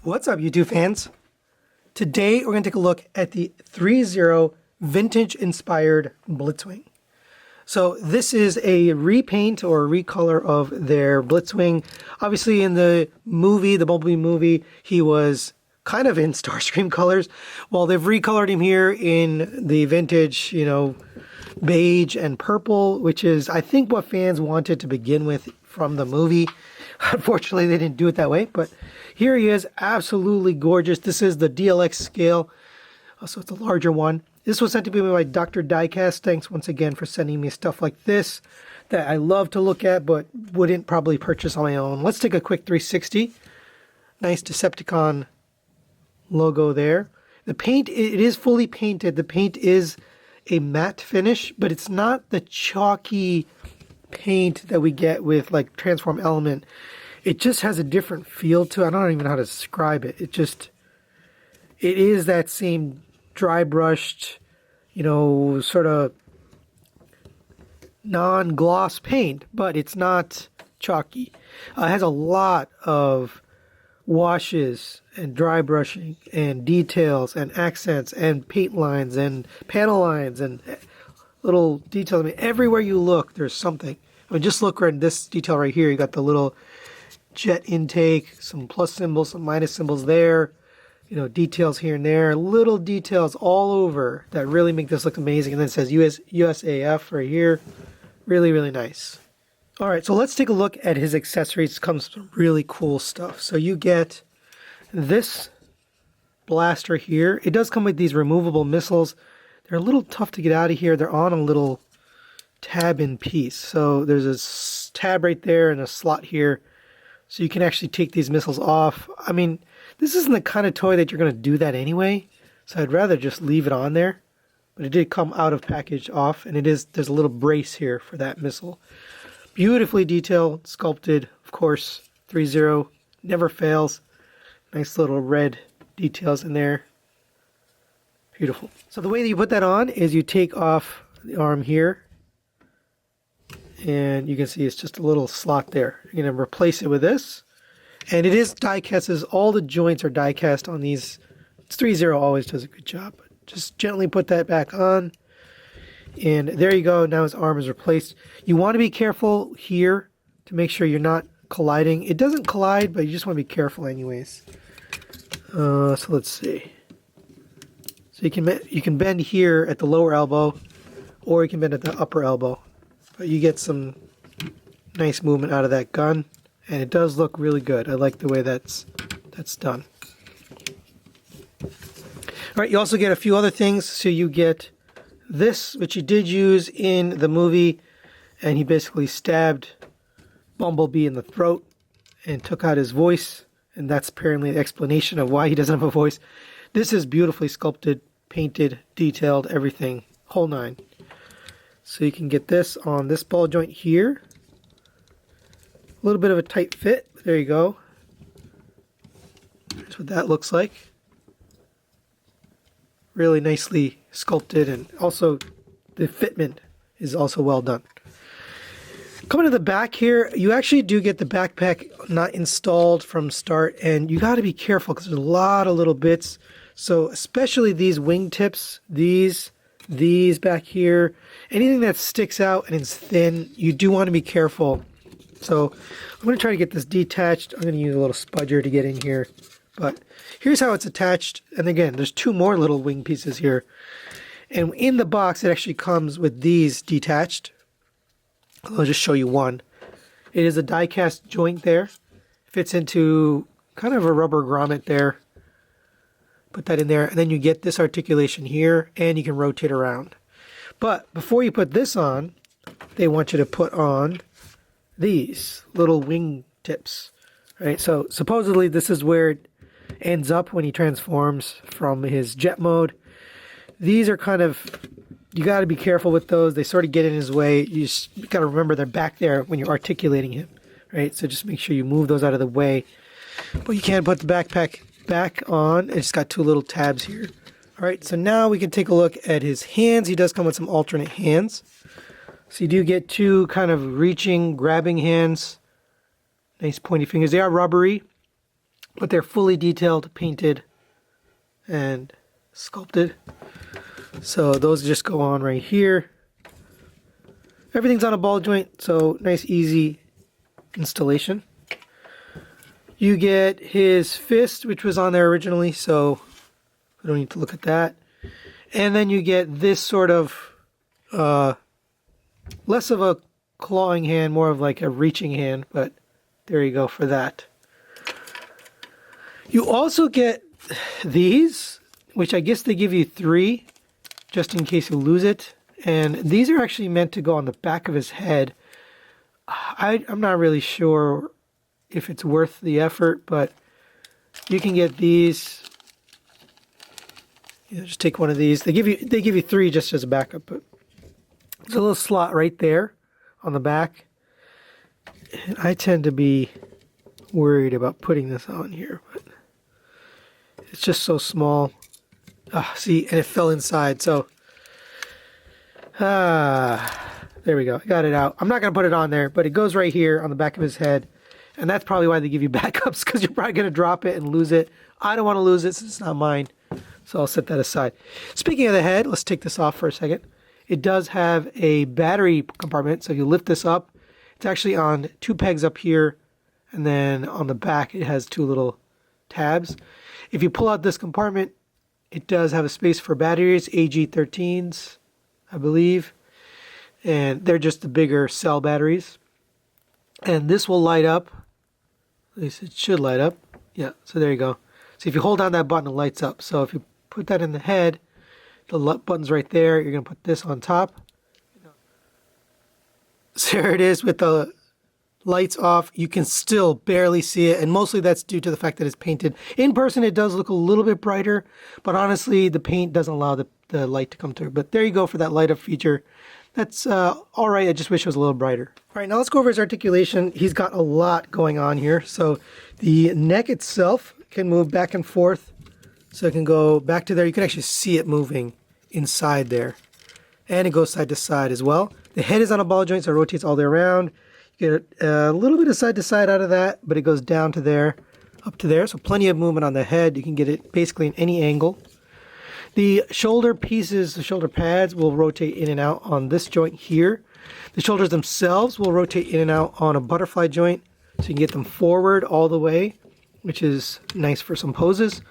What's up, YouTube fans? Today we're going to take a look at the ThreeZero vintage-inspired Blitzwing. So this is a repaint or recolor of their Blitzwing. Obviously in the movie, the Bumblebee movie, he was kind of in Starscream colors. Well, they've recolored him here in the vintage, beige and purple, which is, I think, what fans wanted to begin with from the movie. Unfortunately, they didn't do it that way, but here he is, absolutely gorgeous. This is the DLX scale, so it's a larger one. This was sent to me by Dr. Diecast. Thanks once again for sending me stuff like this that I love to look at, but wouldn't probably purchase on my own. Let's take a quick 360. Nice Decepticon logo there. The paint, it is fully painted. The paint is a matte finish, but it's not the chalky paint that we get with like Transform Element. It just has a different feel to it. I don't even know how to describe it. It is that same dry brushed, sort of non-gloss paint, but it's not chalky. It has a lot of washes and dry brushing and details and accents and paint lines and panel lines and little detail. I mean, everywhere you look, there's something. I mean, just look right in this detail right here. You got the little jet intake, some plus symbols, some minus symbols there. Details here and there. Little details all over that really make this look amazing. And then it says USAF right here. Really, really nice. All right, so let's take a look at his accessories. It comes with some really cool stuff. So you get this blaster here. It does come with these removable missiles. They're a little tough to get out of here. They're on a little tab in piece. So there's a tab right there and a slot here. So you can actually take these missiles off. I mean, this isn't the kind of toy that you're going to do that anyway. So I'd rather just leave it on there. But it did come out of package off. And there's a little brace here for that missile. Beautifully detailed, sculpted, of course. ThreeZero never fails. Nice little red details in there. Beautiful. So the way that you put that on is you take off the arm here. And you can see it's just a little slot there. You're going to replace it with this. And it is die cast. All the joints are die cast on these. ThreeZero always does a good job. Just gently put that back on. And there you go. Now his arm is replaced. You want to be careful here to make sure you're not colliding. It doesn't collide, but you just want to be careful anyways. So let's see. So you can bend here at the lower elbow, or you can bend at the upper elbow. But you get some nice movement out of that gun, and it does look really good. I like the way that's done. All right, you also get a few other things. So you get this, which he did use in the movie, and he basically stabbed Bumblebee in the throat and took out his voice, and that's apparently the explanation of why he doesn't have a voice. This is beautifully sculpted, painted, detailed, everything, whole nine. So you can get this on this ball joint here. A little bit of a tight fit. There you go. That's what that looks like. Really nicely sculpted, and also the fitment is also well done. Coming to the back here, you actually do get the backpack not installed from start, and you got to be careful because there's a lot of little bits. So especially these wingtips, these back here, anything that sticks out and is thin, you do want to be careful. So I'm going to try to get this detached. I'm going to use a little spudger to get in here. But here's how it's attached. And again, there's two more little wing pieces here. And in the box, it actually comes with these detached. I'll just show you one. It is a die-cast joint there. Fits into kind of a rubber grommet there. Put that in there. And then you get this articulation here, and you can rotate around. But before you put this on, they want you to put on these little wing tips. Right? So supposedly this is where it ends up when he transforms from his jet mode. These are kind of, you got to be careful with those. They sort of get in his way. You just got to remember they're back there when you're articulating him, right? So just make sure you move those out of the way. But you can put the backpack back on. It's got two little tabs here. All right, so now we can take a look at his hands. He does come with some alternate hands. So you do get two kind of reaching, grabbing hands. Nice pointy fingers. They are rubbery. but they're fully detailed, painted, and sculpted. So those just go on right here. Everything's on a ball joint, so nice, easy installation. You get his fist, which was on there originally, so I don't need to look at that. And then you get this sort of less of a clawing hand, more of like a reaching hand, but there you go for that. You also get these, which I guess they give you 3, just in case you lose it. And these are actually meant to go on the back of his head. I'm not really sure if it's worth the effort, but you can get these. Just take one of these. They give you 3 just as a backup, but there's a little slot right there on the back. And I tend to be worried about putting this on here, but it's just so small. See, and it fell inside, so there we go. I got it out. I'm not going to put it on there, but it goes right here on the back of his head. And that's probably why they give you backups, because you're probably going to drop it and lose it. I don't want to lose it since it's not mine, so I'll set that aside. Speaking of the head, let's take this off for a second. It does have a battery compartment, so if you lift this up, it's actually on 2 pegs up here, and then on the back it has 2 little tabs. If you pull out this compartment, it does have a space for batteries, AG13s, I believe, and they're just the bigger cell batteries. And this will light up, at least it should light up. Yeah, so there you go. So if you hold down that button, it lights up. So if you put that in the head, the button's right there. You're going to put this on top. So there it is with the lights off. You can still barely see it, and mostly that's due to the fact that it's painted. In person, it does look a little bit brighter, but honestly, the paint doesn't allow the light to come through. But there you go for that light up feature. That's all right. I just wish it was a little brighter. All right, now let's go over his articulation. He's got a lot going on here. So the neck itself can move back and forth. So it can go back to there. You can actually see it moving inside there. And it goes side to side as well. The head is on a ball joint, so it rotates all the way around. You get a little bit of side to side out of that, but it goes down to there, up to there. So plenty of movement on the head. You can get it basically in any angle. The shoulder pieces, the shoulder pads will rotate in and out on this joint here. The shoulders themselves will rotate in and out on a butterfly joint, so you can get them forward all the way, which is nice for some poses.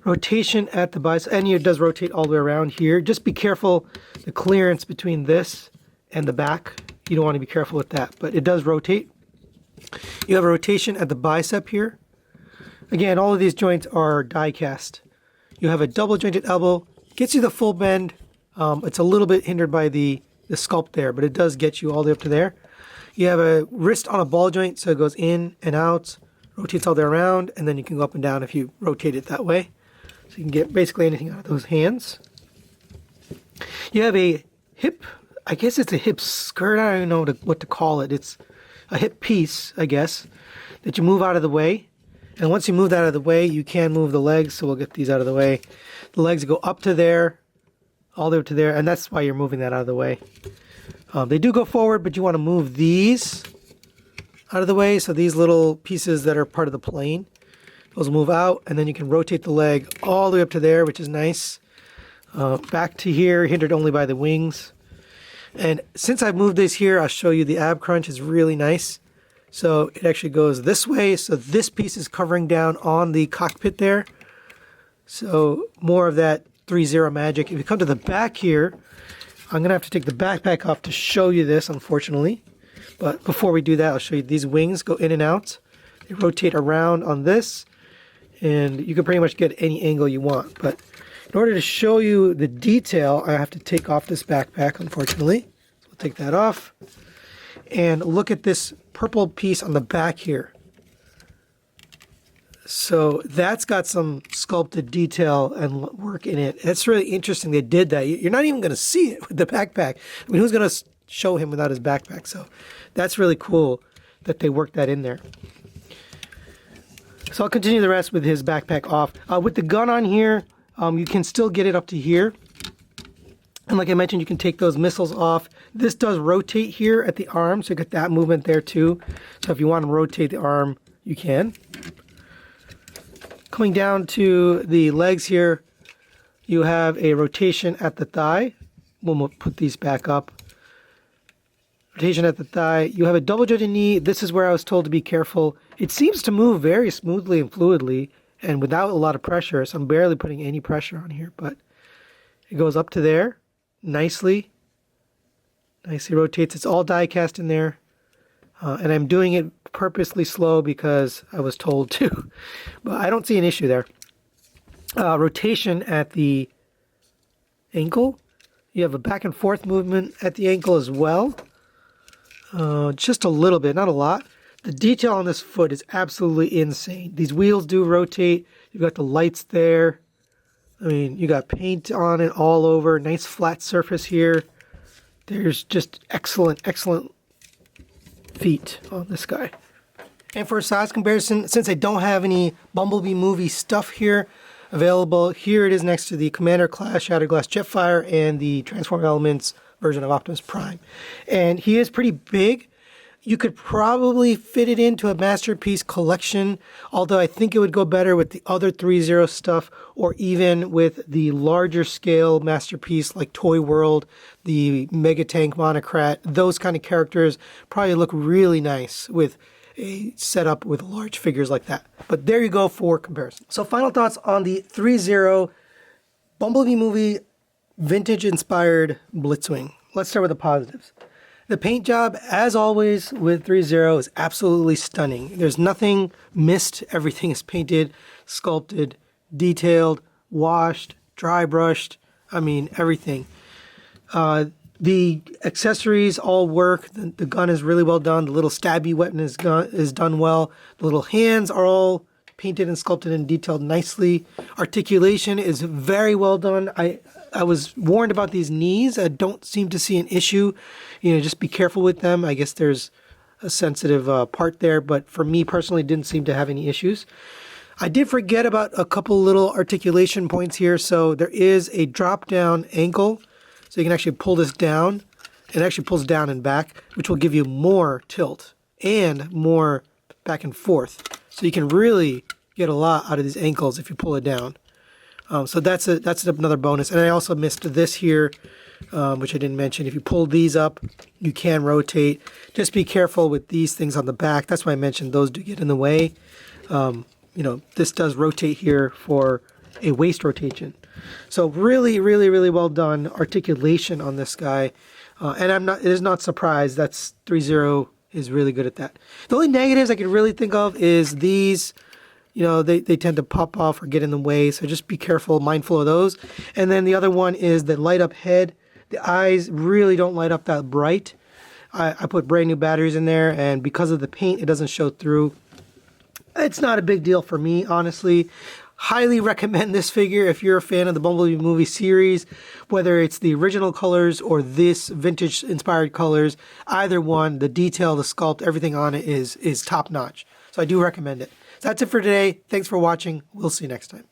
Rotation at the bicep, and it does rotate all the way around here. Just be careful the clearance between this and the back. You don't want to be careful with that, but it does rotate. You have a rotation at the bicep here. Again, all of these joints are die cast. You have a double jointed elbow, gets you the full bend. It's a little bit hindered by the sculpt there, but it does get you all the way up to there. You have a wrist on a ball joint, so it goes in and out, rotates all the way around, and then you can go up and down if you rotate it that way. So you can get basically anything out of those hands. You have a hip, I guess it's a hip skirt, I don't even know what to call it. It's a hip piece, I guess, that you move out of the way. And once you move that out of the way, you can move the legs, so we'll get these out of the way. The legs go up to there, all the way up to there, and that's why you're moving that out of the way. They do go forward, but you want to move these out of the way, so these little pieces that are part of the plane, those move out, and then you can rotate the leg all the way up to there, which is nice. Back to here, hindered only by the wings. And since I've moved this here, I'll show you the ab crunch is really nice. So it actually goes this way, so this piece is covering down on the cockpit there. So more of that ThreeZero magic. If you come to the back here, I'm going to have to take the backpack off to show you this, unfortunately. But before we do that, I'll show you these wings go in and out. They rotate around on this, and you can pretty much get any angle you want. But in order to show you the detail, I have to take off this backpack, unfortunately. So we'll take that off. And look at this purple piece on the back here. So that's got some sculpted detail and work in it. It's really interesting they did that. You're not even going to see it with the backpack. I mean, who's going to show him without his backpack? So that's really cool that they worked that in there. So I'll continue the rest with his backpack off. With the gun on here, you can still get it up to here. And like I mentioned, you can take those missiles off. This does rotate here at the arm, so you get that movement there too. So if you want to rotate the arm, you can. Coming down to the legs here, you have a rotation at the thigh. We'll put these back up. Rotation at the thigh. You have a double jointed knee. This is where I was told to be careful. It seems to move very smoothly and fluidly and without a lot of pressure. So I'm barely putting any pressure on here, but it goes up to there nicely. Nicely rotates. It's all die cast in there. And I'm doing it purposely slow because I was told to. But I don't see an issue there. Rotation at the ankle. You have a back and forth movement at the ankle as well. Just a little bit, not a lot. The detail on this foot is absolutely insane. These wheels do rotate. You've got the lights there. I mean, you got paint on it all over. Nice flat surface here. There's just excellent feet on this guy. And for a size comparison, since I don't have any Bumblebee movie stuff here available, here it is next to the Commander class Shattered Glass Jetfire and the Transform Elements version of Optimus Prime. And he is pretty big. You could probably fit it into a Masterpiece collection, although I think it would go better with the other ThreeZero stuff, or even with the larger scale Masterpiece like Toy World, the Mega Tank Monocrat. Those kind of characters probably look really nice with a setup with large figures like that. But there you go for comparison. So final thoughts on the ThreeZero Bumblebee movie vintage inspired Blitzwing. Let's start with the positives. The paint job, as always with ThreeZero, is absolutely stunning. There's nothing missed. Everything is painted, sculpted, detailed, washed, dry brushed. I mean, everything. The accessories all work. The gun is really well done. The little stabby weapon is done well. The little hands are all painted and sculpted and detailed nicely. Articulation is very well done. I was warned about these knees. I don't seem to see an issue. You know, just be careful with them. I guess there's a sensitive part there, but for me personally, didn't seem to have any issues. I did forget about a couple little articulation points here. So there is a drop down ankle. So you can actually pull this down. It actually pulls down and back, which will give you more tilt and more back and forth. So you can really get a lot out of these ankles if you pull it down. So that's another bonus. And I also missed this here, which I didn't mention. If you pull these up, you can rotate. Just be careful with these things on the back. That's why I mentioned those do get in the way. You know, this does rotate here for a waist rotation. So really, really, really well done articulation on this guy. And it is not surprised. That's ThreeZero is really good at that. The only negatives I could really think of is these. You know, they tend to pop off or get in the way, so just be careful, mindful of those. And then the other one is the light up head. The eyes really don't light up that bright. I put brand new batteries in there, and because of the paint, it doesn't show through. It's not a big deal for me, honestly. Highly recommend this figure if you're a fan of the Bumblebee movie series, whether it's the original colors or this vintage inspired colors. Either one, the detail, the sculpt, everything on it is top notch. So I do recommend it. That's it for today. Thanks for watching. We'll see you next time.